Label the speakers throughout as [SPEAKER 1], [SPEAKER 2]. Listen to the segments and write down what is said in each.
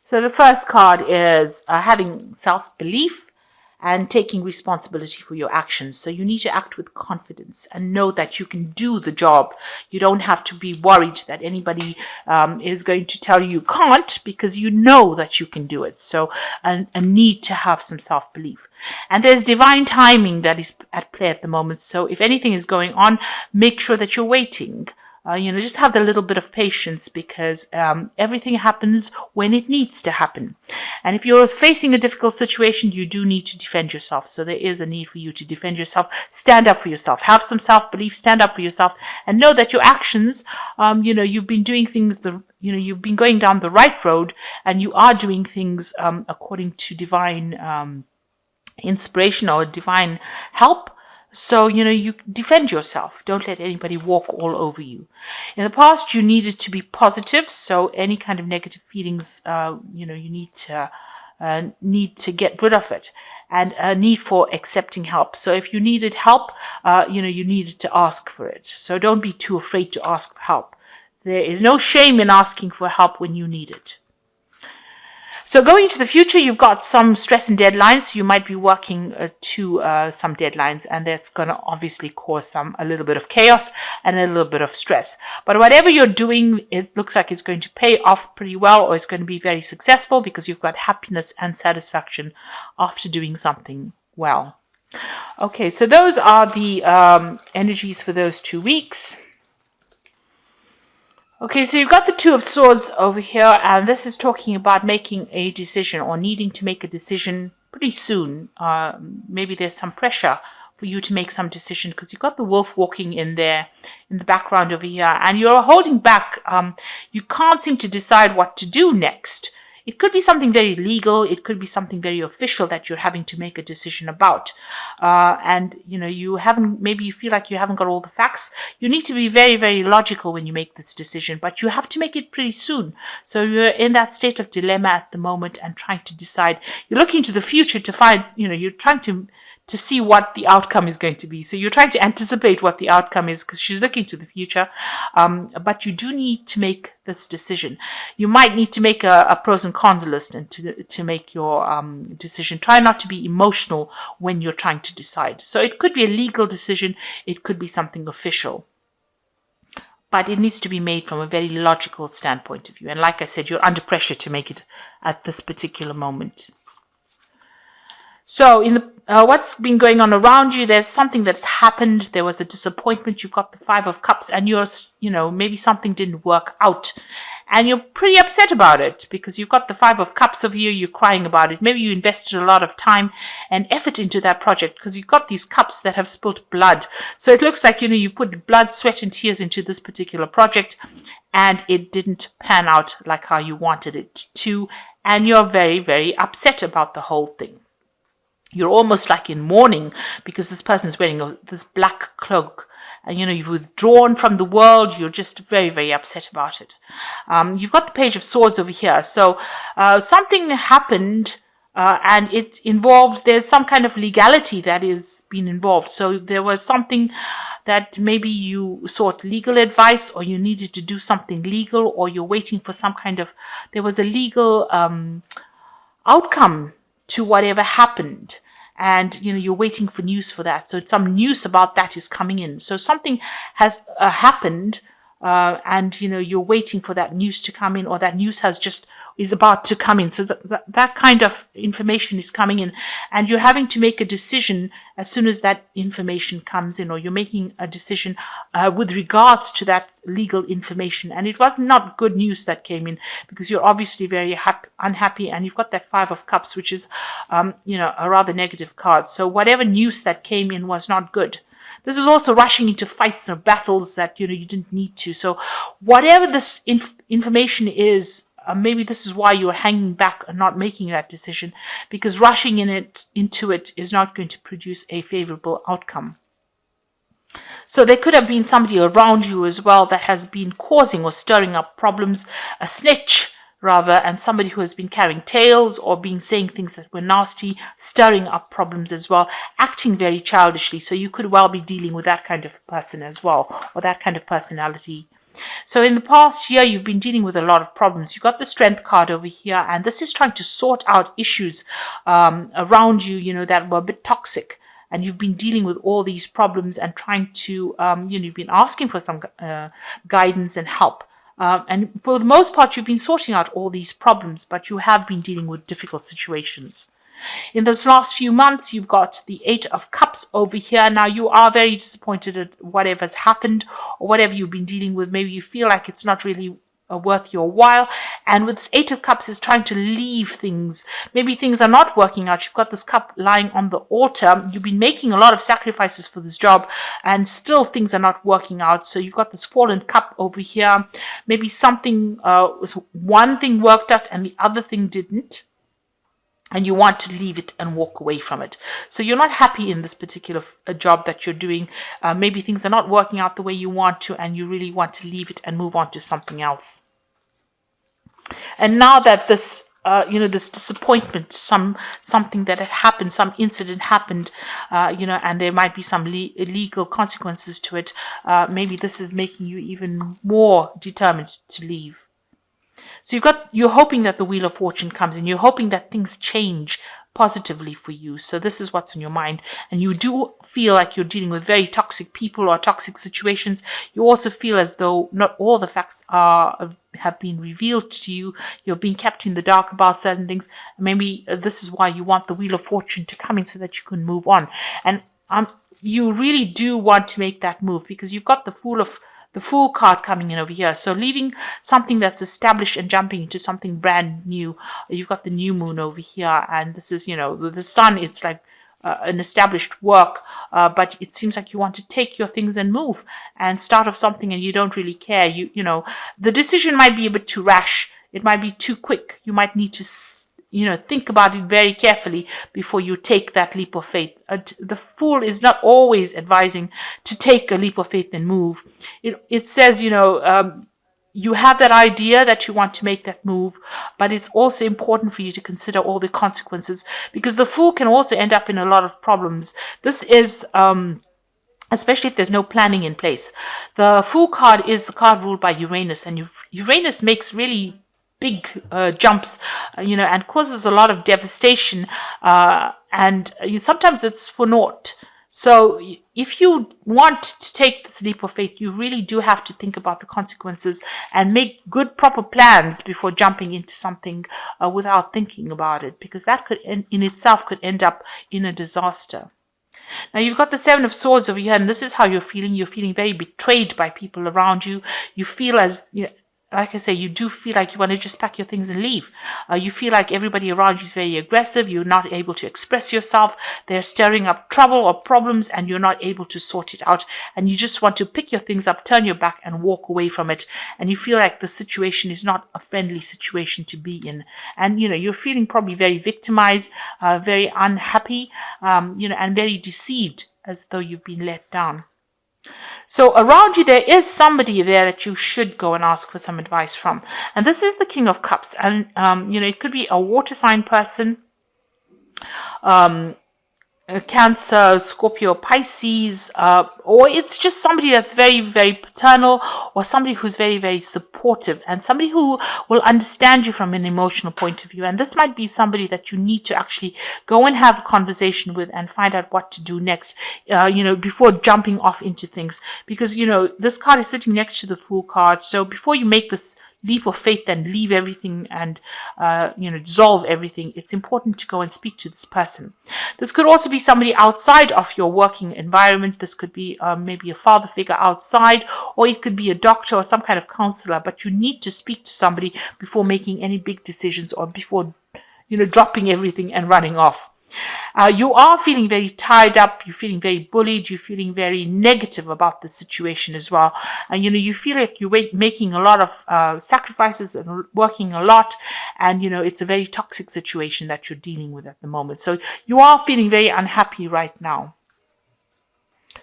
[SPEAKER 1] So the first card is having self-belief and taking responsibility for your actions. So you need to act with confidence and know that you can do the job. You don't have to be worried that anybody is going to tell you can't, because you know that you can do it. So a need to have some self-belief. And there's divine timing that is at play at the moment. So if anything is going on, make sure that you're waiting. Just have the little bit of patience, because everything happens when it needs to happen. And if you're facing a difficult situation, you do need to defend yourself. So there is a need for you to defend yourself. Stand up for yourself. Have some self-belief. Stand up for yourself, and know that your actions, you've been doing things you've been going down the right road, and you are doing things according to divine inspiration or divine help. So, you defend yourself. Don't let anybody walk all over you. In the past, you needed to be positive. So any kind of negative feelings, you need to get rid of it, and a need for accepting help. So if you needed help, you needed to ask for it. So don't be too afraid to ask for help. There is no shame in asking for help when you need it. So going into the future, you've got some stress and deadlines. You might be working to some deadlines, and that's going to obviously cause a little bit of chaos and a little bit of stress. But whatever you're doing, it looks like it's going to pay off pretty well, or it's going to be very successful, because you've got happiness and satisfaction after doing something well. Okay, so those are the energies for those 2 weeks. Okay, so you've got the Two of Swords over here, and this is talking about making a decision or needing to make a decision pretty soon. Maybe there's some pressure for you to make some decision, because you've got the wolf walking in there in the background over here, and you're holding back. You can't seem to decide what to do next. It could be something very legal. It could be something very official that you're having to make a decision about. And maybe you feel like you haven't got all the facts. You need to be very, very logical when you make this decision, but you have to make it pretty soon. So you're in that state of dilemma at the moment and trying to decide. You're looking to the future to find, you're trying to see what the outcome is going to be. So you're trying to anticipate what the outcome is, because she's looking to the future. But you do need to make this decision. You might need to make a pros and cons list and to make your decision. Try not to be emotional when you're trying to decide. So it could be a legal decision. It could be something official. But it needs to be made from a very logical standpoint of view. And like I said, you're under pressure to make it at this particular moment. So in what's been going on around you, there's something that's happened. There was a disappointment. You've got the Five of Cups, and maybe something didn't work out, and you're pretty upset about it, because you've got the Five of Cups over here. You're crying about it. Maybe you invested a lot of time and effort into that project, because you've got these cups that have spilt blood. So it looks like, you've put blood, sweat, and tears into this particular project, and it didn't pan out like how you wanted it to, and you're very, very upset about the whole thing. You're almost like in mourning, because this person is wearing this black cloak, and you've withdrawn from the world. You're just very, very upset about it. You've got the Page of Swords over here. So something happened, and it involved, there's some kind of legality that is being involved. So there was something that maybe you sought legal advice, or you needed to do something legal, or you're waiting for there was a legal outcome to whatever happened, and you're waiting for news for that. So some news about that is coming in. So something has happened, and you're waiting for that news to come in, or that news is about to come in. So that kind of information is coming in, and you're having to make a decision as soon as that information comes in, or you're making a decision with regards to that legal information. And it was not good news that came in, because you're obviously very unhappy, and you've got that Five of Cups, which is a rather negative card. So whatever news that came in was not good. This is also rushing into fights or battles that you didn't need to. So whatever this information is, maybe this is why you're hanging back and not making that decision, because rushing into it is not going to produce a favorable outcome. So there could have been somebody around you as well that has been causing or stirring up problems, a snitch rather, and somebody who has been carrying tales or been saying things that were nasty, stirring up problems as well, acting very childishly. So you could well be dealing with that kind of person as well, or that kind of personality So in the past year, you've been dealing with a lot of problems. You've got the Strength card over here, and this is trying to sort out issues around you, that were a bit toxic. And you've been dealing with all these problems and trying to, you've been asking for some guidance and help. And for the most part, you've been sorting out all these problems, but you have been dealing with difficult situations. In those last few months, you've got the Eight of Cups over here. Now, you are very disappointed at whatever's happened or whatever you've been dealing with. Maybe you feel like it's not really worth your while. And with this Eight of Cups is trying to leave things. Maybe things are not working out. You've got this cup lying on the altar. You've been making a lot of sacrifices for this job and still things are not working out. So you've got this Fallen Cup over here. Maybe something, one thing worked out and the other thing didn't. And you want to leave it and walk away from it. So you're not happy in this particular job that you're doing. Maybe things are not working out the way you want to, and you really want to leave it and move on to something else. And now that this, this disappointment, something that had happened, some incident happened, and there might be some legal consequences to it. Maybe this is making you even more determined to leave. So you're hoping that the Wheel of Fortune comes in. You're hoping that things change positively for you. So this is what's on your mind. And you do feel like you're dealing with very toxic people or toxic situations. You also feel as though not all the facts have been revealed to you. You're being kept in the dark about certain things. Maybe this is why you want the Wheel of Fortune to come in so that you can move on. And you really do want to make that move because you've got the Fool card coming in over here. So leaving something that's established and jumping into something brand new. You've got the new moon over here. And this is, the sun, it's like an established work. But it seems like you want to take your things and move and start off something and you don't really care. The decision might be a bit too rash. It might be too quick. You might need to think about it very carefully before you take that leap of faith. The Fool is not always advising to take a leap of faith and move. It says, you have that idea that you want to make that move, but it's also important for you to consider all the consequences because the Fool can also end up in a lot of problems. This is, especially if there's no planning in place. The Fool card is the card ruled by Uranus, and Uranus makes really big jumps, and causes a lot of devastation, and sometimes it's for naught. So if you want to take this leap of faith, you really do have to think about the consequences and make good, proper plans before jumping into something without thinking about it, because that could, in itself, could end up in a disaster. Now, you've got the Seven of Swords over here, and this is how you're feeling. You're feeling very betrayed by people around you. You feel as, like I say, you do feel like you want to just pack your things and leave. You feel like everybody around you is very aggressive. You're not able to express yourself. They're stirring up trouble or problems and you're not able to sort it out. And you just want to pick your things up, turn your back and walk away from it. And you feel like the situation is not a friendly situation to be in. And, you're feeling probably very victimized, very unhappy, and very deceived, as though you've been let down. So around you, there is somebody there that you should go and ask for some advice from. And this is the King of Cups. And, it could be a water sign person, Cancer, Scorpio, Pisces, or it's just somebody that's very, very paternal, or somebody who's very, very supportive, and somebody who will understand you from an emotional point of view. And this might be somebody that you need to actually go and have a conversation with and find out what to do next, before jumping off into things. Because, this card is sitting next to the Fool card. So before you make this leap of faith and leave everything and, dissolve everything, it's important to go and speak to this person. This could also be somebody outside of your working environment. This could be maybe a father figure outside, or it could be a doctor or some kind of counselor, but you need to speak to somebody before making any big decisions or before, dropping everything and running off. You are feeling very tied up, you're feeling very bullied, you're feeling very negative about the situation as well. And, you feel like you're making a lot of sacrifices and working a lot. And, it's a very toxic situation that you're dealing with at the moment. So you are feeling very unhappy right now.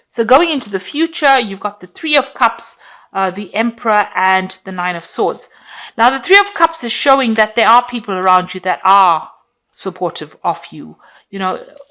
[SPEAKER 1] So going into the future, you've got the Three of Cups, the Emperor, and the Nine of Swords. Now, the Three of Cups is showing that there are people around you that are supportive of you.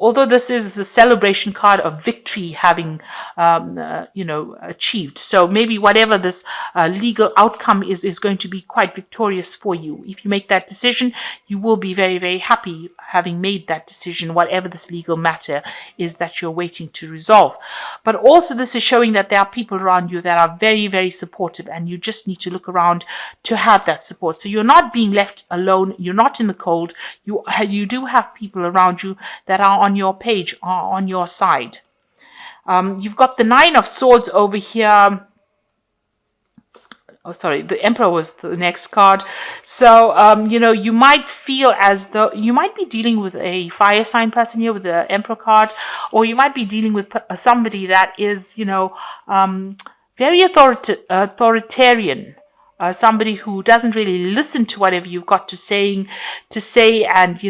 [SPEAKER 1] although this is the celebration card of victory having, achieved. So maybe whatever this legal outcome is going to be quite victorious for you. If you make that decision, you will be very, very happy having made that decision, whatever this legal matter is that you're waiting to resolve. But also this is showing that there are people around you that are very, very supportive, and you just need to look around to have that support. So you're not being left alone. You're not in the cold. You do have people around you that are on your page, are on your side. You've got the Nine of Swords over here. Oh, sorry, the Emperor was the next card. So, you might feel as though you might be dealing with a fire sign person here with the Emperor card, or you might be dealing with somebody that is, very authoritarian. Somebody who doesn't really listen to whatever you've got to say, and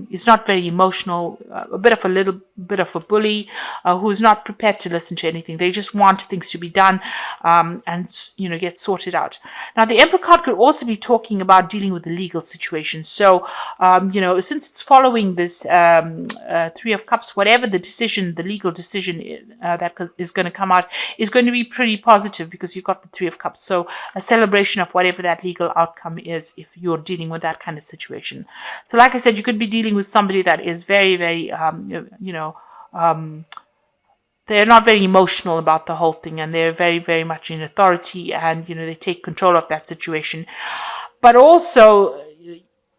[SPEAKER 1] is not very emotional, a little bit of a bully, who's not prepared to listen to anything. They just want things to be done, and get sorted out. Now, the Emperor card could also be talking about dealing with the legal situation. So, since it's following this Three of Cups, whatever the legal decision that is going to come out is going to be pretty positive, because you've got the Three of Cups. So a celebration of whatever that legal outcome is if you're dealing with that kind of situation. So like I said, you could be dealing with somebody that is very, very, they're not very emotional about the whole thing, and they're very, very much in authority, and, they take control of that situation. But also,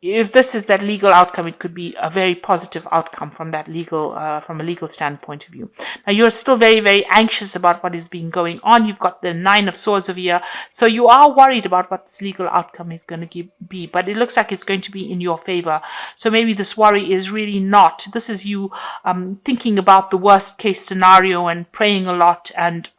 [SPEAKER 1] if this is that legal outcome, it could be a very positive outcome from that from a legal standpoint of view. Now, you're still very, very anxious about what is being going on. You've got the Nine of Swords over here. So you are worried about what this legal outcome is going to be, but it looks like it's going to be in your favor. So maybe this worry is really not. This is you thinking about the worst case scenario and praying a lot, and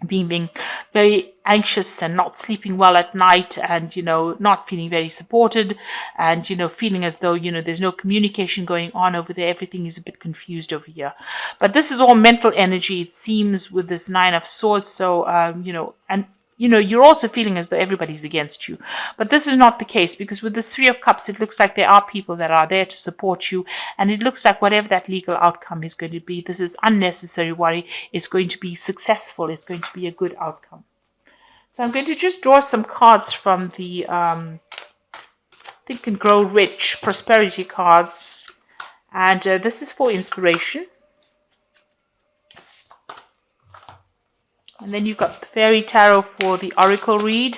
[SPEAKER 1] being very anxious and not sleeping well at night, and not feeling very supported, and feeling as though there's no communication going on over there. Everything is a bit confused over here, but this is all mental energy, it seems, with this Nine of Swords. So and you're also feeling as though everybody's against you. But this is not the case, because with this Three of Cups, it looks like there are people that are there to support you. And it looks like whatever that legal outcome is going to be, this is unnecessary worry. It's going to be successful. It's going to be a good outcome. So I'm going to just draw some cards from the Think and Grow Rich Prosperity cards. And this is for inspiration. And then you've got the Fairy Tarot for the Oracle read.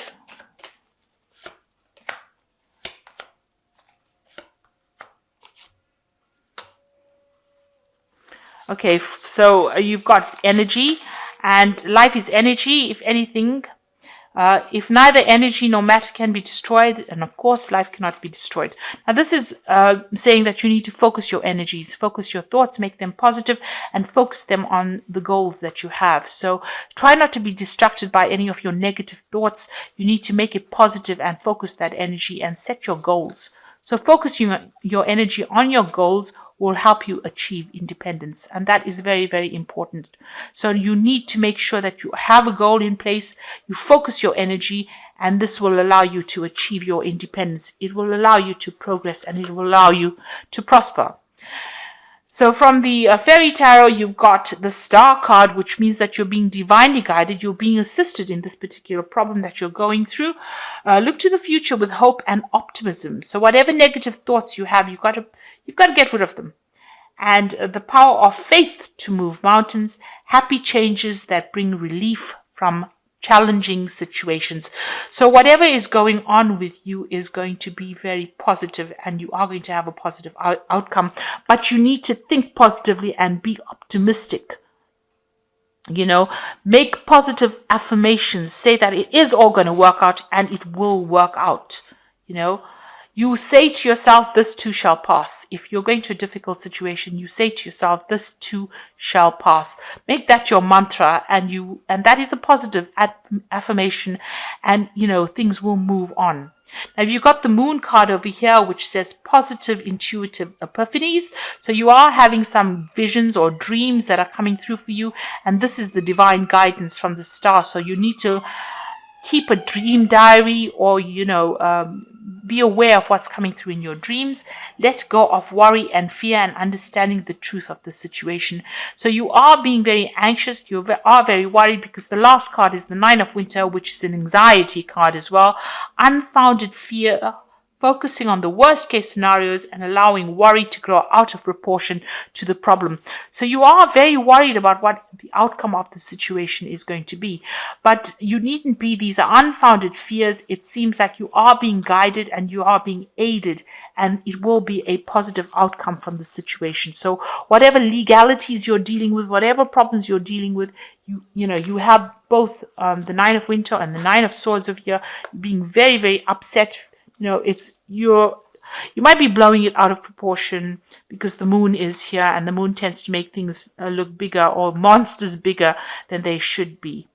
[SPEAKER 1] Okay, so you've got energy, and life is energy, if anything. If neither energy nor matter can be destroyed, and of course life cannot be destroyed. Now this is saying that you need to focus your energies, focus your thoughts, make them positive, and focus them on the goals that you have. So try not to be distracted by any of your negative thoughts. You need to make it positive and focus that energy and set your goals. So focusing your energy on your goals will help you achieve independence. And that is very, very important. So you need to make sure that you have a goal in place, you focus your energy, and this will allow you to achieve your independence. It will allow you to progress, and it will allow you to prosper. So from the Fairy Tarot, you've got the Star card, which means that you're being divinely guided. You're being assisted in this particular problem that you're going through. Look to the future with hope and optimism. So whatever negative thoughts you have, you've got to get rid of them. And the power of faith to move mountains, happy changes that bring relief from challenging situations. So whatever is going on with you is going to be very positive, and you are going to have a positive outcome. But you need to think positively and be optimistic. Make positive affirmations. Say that it is all going to work out, and it will work out. You say to yourself, this too shall pass. If you're going to a difficult situation, you say to yourself, this too shall pass. Make that your mantra, and that is a positive affirmation, and things will move on. Now, you've got the Moon card over here, which says positive intuitive epiphanies. So you are having some visions or dreams that are coming through for you, and this is the divine guidance from the star. So you need to keep a dream diary, or be aware of what's coming through in your dreams. Let go of worry and fear and understanding the truth of the situation. So you are being very anxious. You are very worried because the last card is the Nine of Winter, which is an anxiety card as well. Unfounded fear, focusing on the worst case scenarios and allowing worry to grow out of proportion to the problem. So you are very worried about what the outcome of the situation is going to be, but you needn't be. These are unfounded fears. It seems like you are being guided and you are being aided, and it will be a positive outcome from the situation. So whatever legalities you're dealing with, whatever problems you're dealing with, you have both the Nine of Winter and the Nine of Swords over here, being very, very upset. You might be blowing it out of proportion because the moon is here, and the moon tends to make things look bigger, or monsters bigger than they should be.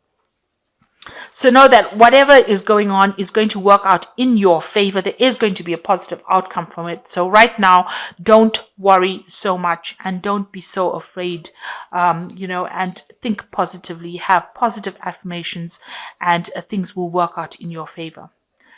[SPEAKER 1] So know that whatever is going on is going to work out in your favor. There is going to be a positive outcome from it. So right now, don't worry so much and don't be so afraid, and think positively, have positive affirmations, and things will work out in your favor.